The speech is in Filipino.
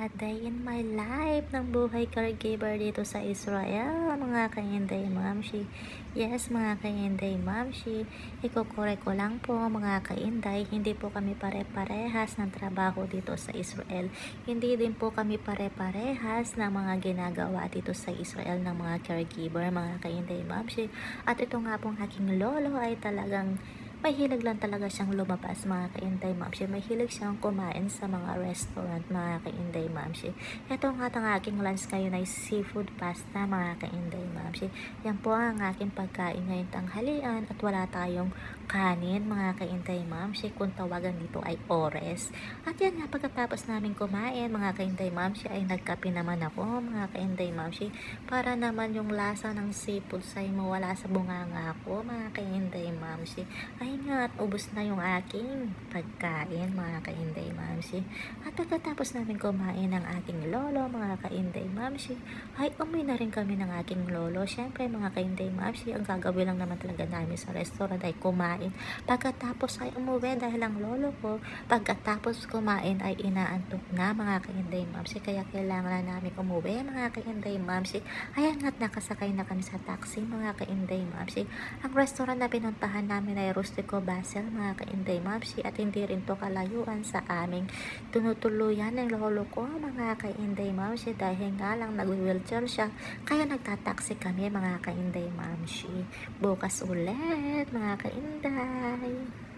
A day in my life ng buhay caregiver dito sa Israel, mga ka-Inday Mamshi. Yes, mga ka-Inday Mamshi, ikokore ko lang po mga ka-Inday, hindi po kami pare-parehas ng trabaho dito sa Israel. Hindi din po kami pare-parehas ng mga ginagawa dito sa Israel ng mga caregiver, mga ka-Inday Mamshi. At ito nga pong aking lolo ay talagang mahilig lang talaga siyang lumabas, mga ka-Inday Mamshi. Mahilig siyang kumain sa mga restaurant, mga ka-Inday Mamshi. Ito nga ang aking lunch ngayon ay seafood pasta, mga ka-Inday Mamshi. Yan po ang aking pagkain ngayong tanghalian at wala tayong kanin, mga ka-Inday Mamshi. Kung tawagan dito ay ores. At yan nga, pagkatapos namin kumain, mga ka-Inday Mamshi, ay nagkape naman ako, mga ka-Inday Mamshi, para naman yung lasa ng seafood ay mawala sa bunganga ko, mga ka-Inday Mamshi. Ay nga, at ubos na yung aking pagkain, mga ka-Inday Mamshi. At pagkatapos namin kumain ng aking lolo, mga ka-Inday Mamshi, ay umuwi na rin kami ng aking lolo. Syempre, mga ka-Inday Mamshi, ang gagawin lang naman talaga namin sa restaurant ay kumain. Pagkatapos ay umuwi dahil ang lolo ko, pagkatapos kumain ay inaantok na, mga ka-Inday Mamshi. Kaya kailangan na namin umuwi, mga ka-Inday Mamshi. Ayan nga't nakasakay na kami sa taxi, mga ka-Inday Mamshi. Ang restaurant na pinuntahan namin ay Rustico Basel, mga ka-Inday Mamshi, at hindi rin to kalayuan sa aming tinutuluyan ng lolo ko, mga ka-Inday Mamshi, dahil nga lang nag-wheelchair siya, kaya nagtataksi kami, mga ka-Inday Mamshi. Bukas ulit, mga ka-Inday.